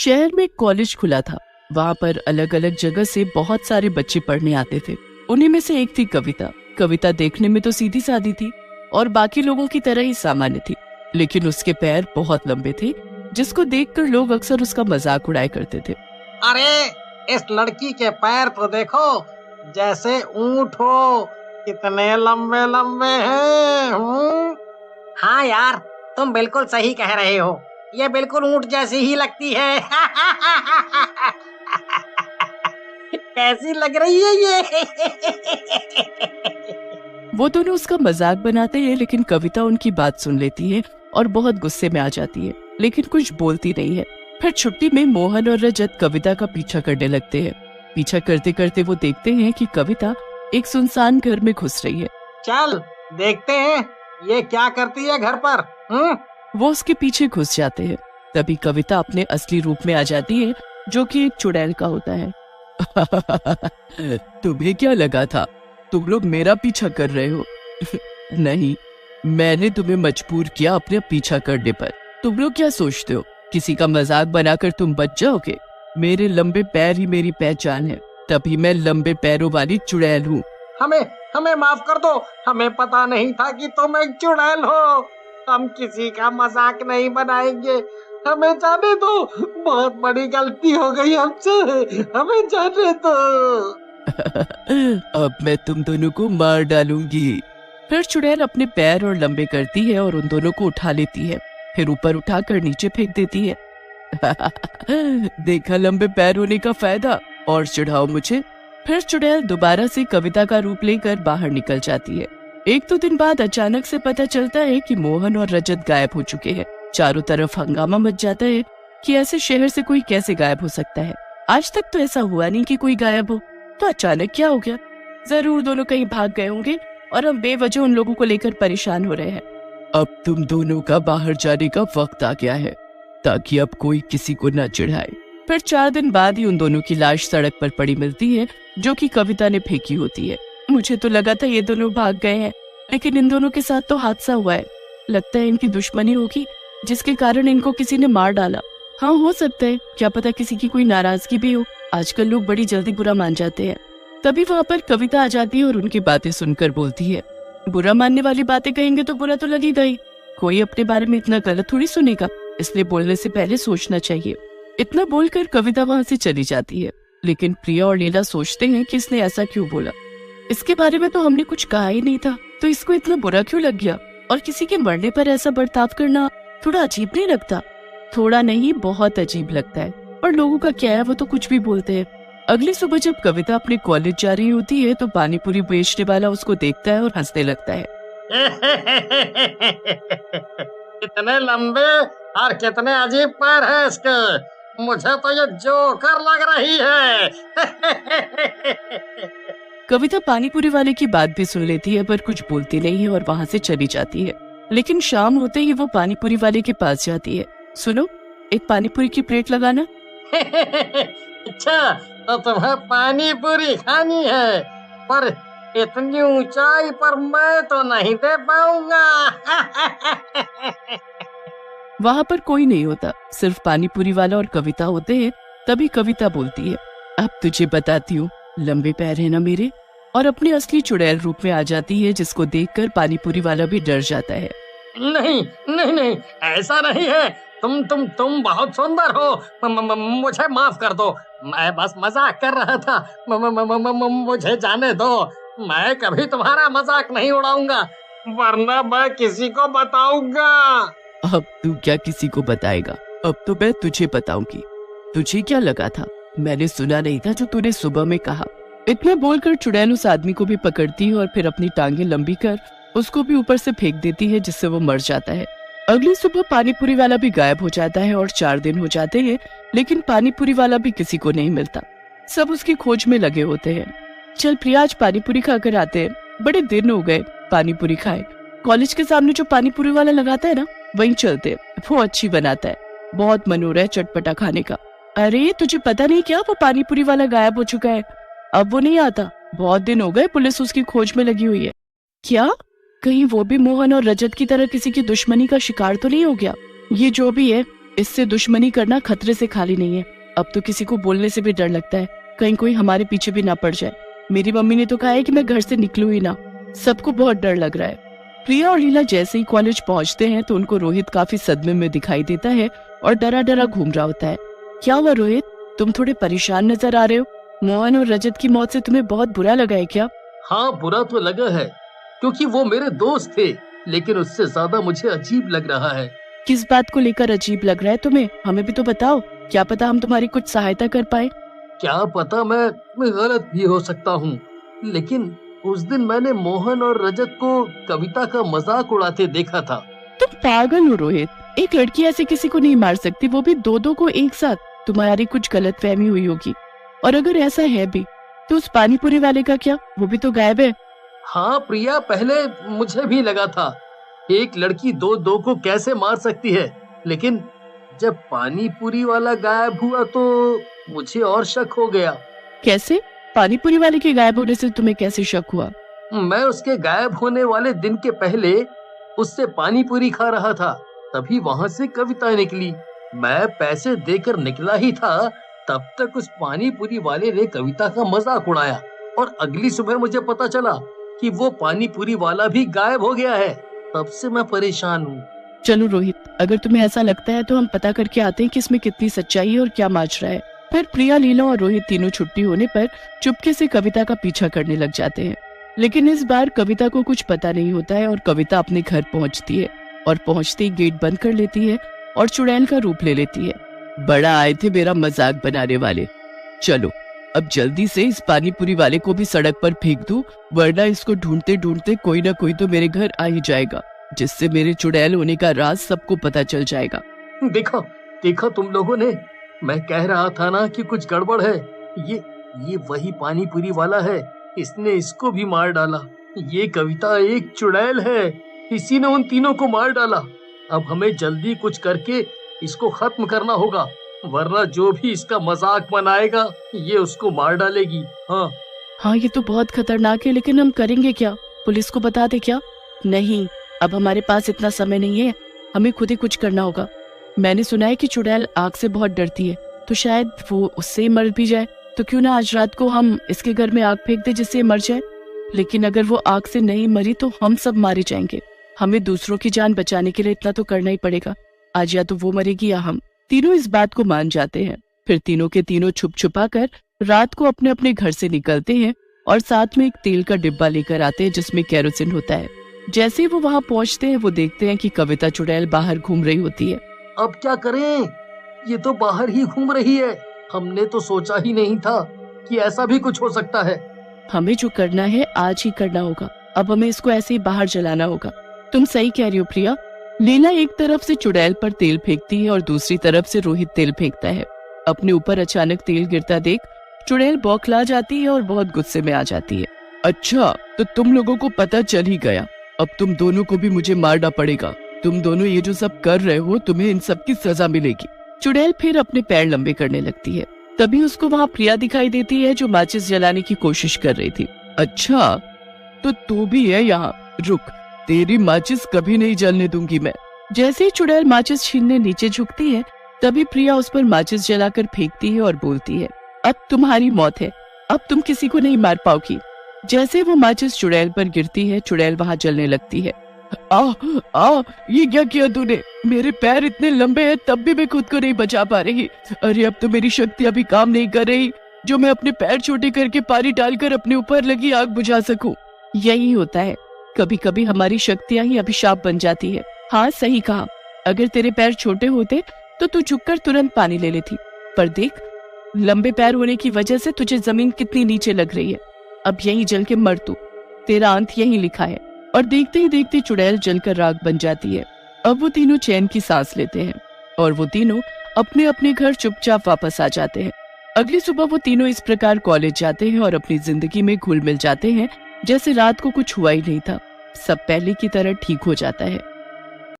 शहर में एक कॉलेज खुला था। वहाँ पर अलग अलग जगह से बहुत सारे बच्चे पढ़ने आते थे। उन्हीं में से एक थी कविता। कविता देखने में तो सीधी सादी थी और बाकी लोगों की तरह ही सामान्य थी, लेकिन उसके पैर बहुत लंबे थे, जिसको देखकर लोग अक्सर उसका मजाक उड़ाया करते थे। अरे इस लड़की के पैर तो देखो, जैसे ऊंट हो, कितने लंबे लंबे हैं। हाँ यार, तुम बिल्कुल सही कह रहे हो, ये बिल्कुल ऊंट जैसी ही लगती है। कैसी लग रही है ये? वो दोनों उसका मजाक बनाते हैं, लेकिन कविता उनकी बात सुन लेती है और बहुत गुस्से में आ जाती है, लेकिन कुछ बोलती नहीं है। फिर छुट्टी में मोहन और रजत कविता का पीछा करने लगते हैं। पीछा करते करते वो देखते हैं कि कविता एक सुनसान घर में घुस रही है। चल देखते हैं ये क्या करती है घर पर। वो उसके पीछे घुस जाते हैं। तभी कविता अपने असली रूप में आ जाती है, जो कि एक चुड़ैल का होता है। तुम्हें क्या लगा था तुम लोग मेरा पीछा कर रहे हो? नहीं, मैंने तुम्हें मजबूर किया अपने पीछा करने पर। तुम लोग क्या सोचते हो किसी का मजाक बनाकर तुम बच जाओगे? मेरे लंबे पैर ही मेरी पहचान है, तभी मैं लंबे पैरों वाली चुड़ैल हूँ। हमें माफ कर दो, हमें पता नहीं था कि तुम एक चुड़ैल हो। हम किसी का मजाक नहीं बनाएंगे, हमें जाने दो, बहुत बड़ी गलती हो गई हमसे, हमें जाने दो। अब मैं तुम दोनों को मार डालूंगी। फिर चुड़ैल अपने पैर और लंबे करती है और उन दोनों को उठा लेती है, फिर ऊपर उठाकर नीचे फेंक देती है। देखा लंबे पैर होने का फायदा, और चढ़ाओ मुझे। फिर चुड़ैल दोबारा से कविता का रूप लेकर बाहर निकल जाती है। एक दो दिन बाद अचानक से पता चलता है कि मोहन और रजत गायब हो चुके हैं। चारों तरफ हंगामा मच जाता है कि ऐसे शहर से कोई कैसे गायब हो सकता है। आज तक तो ऐसा हुआ नहीं कि कोई गायब हो, तो अचानक क्या हो गया? जरूर दोनों कहीं भाग गए होंगे और हम बेवजह उन लोगों को लेकर परेशान हो रहे हैं। अब तुम दोनों का बाहर जाने का वक्त आ गया है, ताकि अब कोई किसी को न चिढ़ाए। फिर 4 दिन बाद ही उन दोनों की लाश सड़क पर पड़ी मिलती है, जो कि कविता ने फेंकी होती है। मुझे तो लगा था ये दोनों भाग गए हैं, लेकिन इन दोनों के साथ तो हादसा हुआ है। लगता है इनकी दुश्मनी होगी, जिसके कारण इनको किसी ने मार डाला। हाँ, हो सकता है, क्या पता किसी की कोई नाराजगी भी हो। आजकल लोग बड़ी जल्दी बुरा मान जाते हैं। तभी वहाँ पर कविता आ जाती है और उनकी बातें सुनकर बोलती है, बुरा मानने वाली बातें कहेंगे तो बुरा तो लगेगा ही। कोई अपने बारे में इतना गलत थोड़ी सुनेगा, इसलिए बोलने से पहले सोचना चाहिए। इतना बोलकर कविता वहाँ से चली जाती है, लेकिन प्रिया और लीला सोचते हैं कि इसने ऐसा क्यों बोला। इसके बारे में तो हमने कुछ कहा ही नहीं था, तो इसको इतना बुरा क्यों लग गया? और किसी के मरने पर ऐसा बर्ताव करना थोड़ा अजीब नहीं लगता? थोड़ा नहीं, बहुत अजीब लगता है। और लोगों का क्या है, वो तो कुछ भी बोलते हैं। अगली सुबह जब कविता अपने कॉलेज जा रही होती है, तो पानी पूरी बेचने वाला उसको देखता है और हंसने लगता है। कितने लंबे और कितने अजीब पैर हैं इसके, मुझे तो ये जोकर लग रही है। कविता पानीपुरी वाले की बात भी सुन लेती है, पर कुछ बोलती नहीं है और वहाँ से चली जाती है। लेकिन शाम होते ही वो पानीपुरी वाले के पास जाती है। सुनो, एक पानीपुरी की प्लेट लगाना। अच्छा, तो तुम्हें पानी पूरी खानी है, पर इतनी ऊंचाई पर मैं तो नहीं दे पाऊंगा। वहाँ पर कोई नहीं होता, सिर्फ पानीपुरी वाला और कविता होते हैं। तभी कविता बोलती है, अब तुझे बताती हूँ, लंबे पैर है ना मेरे। और अपने असली चुड़ैल रूप में आ जाती है, जिसको देखकर पानीपुरी वाला भी डर जाता है। नहीं नहीं नहीं, ऐसा नहीं है, तुम बहुत सुंदर हो, मुझे माफ कर दो, मैं बस मजाक कर रहा था, मुझे जाने दो, मैं कभी तुम्हारा मजाक नहीं उड़ाऊंगा, वरना मैं किसी को बताऊंगा। अब तू क्या किसी को बताएगा? अब तो मैं तुझे बताऊंगी। तुझे क्या लगा था मैंने सुना नहीं था जो तूने सुबह में कहा? इतना बोलकर चुड़ैल उस आदमी को भी पकड़ती है और फिर अपनी टांगे लंबी कर उसको भी ऊपर से फेंक देती है, जिससे वो मर जाता है। अगली सुबह पानीपुरी वाला भी गायब हो जाता है और 4 दिन हो जाते हैं, लेकिन पानीपुरी वाला भी किसी को नहीं मिलता। सब उसकी खोज में लगे होते हैं। चल प्रिया, आज पानीपुरी खाकर आते हैं, बड़े दिन हो गए पानीपुरी खाए। कॉलेज के सामने जो पानीपुरी वाला लगाता है ना, वहीं चलते हैं, वो अच्छी बनाता है। बहुत मन हो रहा है चटपटा खाने का। अरे तुझे पता नहीं क्या, वो पानीपुरी वाला गायब हो चुका है, अब वो नहीं आता। बहुत दिन हो गए, पुलिस उसकी खोज में लगी हुई है। क्या कहीं वो भी मोहन और रजत की तरह किसी की दुश्मनी का शिकार तो नहीं हो गया? ये जो भी है, इससे दुश्मनी करना खतरे से खाली नहीं है। अब तो किसी को बोलने से भी डर लगता है, कहीं कोई हमारे पीछे भी ना पड़ जाए। मेरी मम्मी ने तो कहा है कि मैं घर से निकलूं ही ना। सबको बहुत डर लग रहा है। प्रिया और लीला जैसे ही कॉलेज पहुंचते हैं तो उनको रोहित काफी सदमे में दिखाई देता है और डरा डरा घूम रहा होता है। क्या हुआ रोहित, तुम थोड़े परेशान नजर आ रहे हो? मोहन और रजत की मौत से तुम्हें बहुत बुरा लगा है क्या? हाँ, बुरा तो लगा है, क्योंकि वो मेरे दोस्त थे, लेकिन उससे ज्यादा मुझे अजीब लग रहा है। किस बात को लेकर अजीब लग रहा है तुम्हें? हमें भी तो बताओ, क्या पता हम तुम्हारी कुछ सहायता कर पाए। क्या पता, मैं गलत भी हो सकता हूँ, लेकिन उस दिन मैंने मोहन और रजत को कविता का मजाक उड़ाते देखा था। तुम पागल हो रोहित, एक लड़की ऐसे किसी को नहीं मार सकती, वो भी दो को एक साथ। तुम्हारी कुछ गलतफहमी हुई होगी, और अगर ऐसा है भी तो उस पानीपुरी वाले का क्या? वो भी तो गायब है। हाँ प्रिया, पहले मुझे भी लगा था एक लड़की दो को कैसे मार सकती है, लेकिन जब पानीपुरी वाला गायब हुआ तो मुझे और शक हो गया। कैसे? पानीपुरी वाले के गायब होने से तुम्हें कैसे शक हुआ? मैं उसके गायब होने वाले दिन के पहले उससे पानीपुरी खा रहा था, तभी वहाँ से कविता निकली। मैं पैसे देकर निकला ही था, तब तक उस पानीपुरी वाले ने कविता का मजाक उड़ाया, और अगली सुबह मुझे पता चला कि वो पानीपुरी वाला भी गायब हो गया है। तब से मैं परेशान हूँ। चलो रोहित, अगर तुम्हें ऐसा लगता है तो हम पता करके आते हैं कि इसमें कितनी सच्चाई है और क्या माजरा है। फिर प्रिया, लीला और रोहित तीनों छुट्टी होने पर चुपके से कविता का पीछा करने लग जाते हैं। लेकिन इस बार कविता को कुछ पता नहीं होता है और कविता अपने घर पहुंचती है और पहुंचते ही गेट बंद कर लेती है और चुड़ैल का रूप ले लेती है। बड़ा आए थे मेरा मजाक बनाने वाले। चलो अब जल्दी से इस पानीपुरी वाले को भी सड़क पर फेंक दूं, वरना इसको ढूंढते ढूंढते कोई ना कोई तो मेरे घर आ ही जाएगा, जिससे मेरे चुड़ैल होने का राज सबको पता चल जाएगा। देखो देखो तुम लोगों ने, मैं कह रहा था ना कि कुछ गड़बड़ है। ये वही पानीपुरी वाला है, इसने इसको भी मार डाला। ये कविता एक चुड़ैल है, इसी ने उन तीनों को मार डाला। अब हमें जल्दी कुछ करके इसको खत्म करना होगा, वरना जो भी इसका मजाक बनाएगा ये उसको मार डालेगी। हाँ, ये तो बहुत खतरनाक है, लेकिन हम करेंगे क्या? पुलिस को बता दे क्या? नहीं, अब हमारे पास इतना समय नहीं है, हमें खुद ही कुछ करना होगा। मैंने सुना है कि चुड़ैल आग से बहुत डरती है, तो शायद वो उससे मर भी जाए। तो क्यों ना आज रात को हम इसके घर में आग फेंक दे जिससे मर जाए। लेकिन अगर वो आग से नहीं मरी तो हम सब मारे जाएंगे। हमें दूसरों की जान बचाने के लिए इतना तो करना ही पड़ेगा। आज या तो वो मरेगी या हम। तीनों इस बात को मान जाते हैं। फिर तीनों के तीनों छुप छुपा कर रात को अपने अपने घर से निकलते हैं और साथ में एक तेल का डिब्बा लेकर आते हैं जिसमें केरोसिन होता है। जैसे ही वो वहाँ पहुँचते हैं वो देखते हैं कि कविता चुड़ैल बाहर घूम रही होती है। अब क्या करें, ये तो बाहर ही घूम रही है। हमने तो सोचा ही नहीं था कि ऐसा भी कुछ हो सकता है। हमें जो करना है आज ही करना होगा। अब हमें इसको ऐसे ही बाहर जलाना होगा। तुम सही कह रही हो प्रिया। लीला एक तरफ से चुड़ैल पर तेल फेंकती है और दूसरी तरफ से रोहित तेल फेंकता है। अपने ऊपर अचानक तेल गिरता देख चुड़ैल बौखला जाती है और बहुत गुस्से में आ जाती है। अच्छा, तो तुम लोगों को पता चल ही गया। अब तुम दोनों को भी मुझे मारना पड़ेगा। तुम दोनों ये जो सब कर रहे हो, तुम्हें इन सब की सजा मिलेगी। चुड़ैल फिर अपने पैर लंबे करने लगती है। तभी उसको वहाँ प्रिया दिखाई देती है जो माचिस जलाने की कोशिश कर रही थी। अच्छा, तो तू भी है यहाँ? रुक, तेरी माचिस कभी नहीं जलने दूंगी मैं। जैसे ही चुड़ैल माचिस छीनने नीचे झुकती है तभी प्रिया उस पर माचिस जलाकर फेंकती है और बोलती है, अब तुम्हारी मौत है, अब तुम किसी को नहीं मार पाओगी। जैसे वो माचिस चुड़ैल पर गिरती है चुड़ैल वहाँ जलने लगती है। ये क्या किया तूने? मेरे पैर इतने लंबे हैं तब भी मैं खुद को नहीं बचा पा रही। अरे अब तो मेरी शक्ति अभी काम नहीं कर रही जो मैं अपने पैर छोटे करके पानी डालकर अपने ऊपर लगी आग बुझा सकूं। यही होता है, कभी कभी हमारी शक्तियां ही अभिशाप बन जाती है। हाँ सही कहा, अगर तेरे पैर छोटे होते तो तू झुककर तुरंत पानी ले लेती, पर देख लंबे पैर होने की वजह से तुझे जमीन कितनी नीचे लग रही है। अब यहीं जल के मर तू, तेरा अंत यहीं लिखा है। और देखते ही देखते चुड़ैल जलकर राख बन जाती है। अब वो तीनों चैन की सांस लेते हैं और वो तीनों अपने अपने घर चुपचाप वापस आ जाते हैं। अगली सुबह वो तीनों इस प्रकार कॉलेज जाते हैं और अपनी जिंदगी में घुल मिल जाते हैं जैसे रात को कुछ हुआ ही नहीं था। सब पहले की तरह ठीक हो जाता है।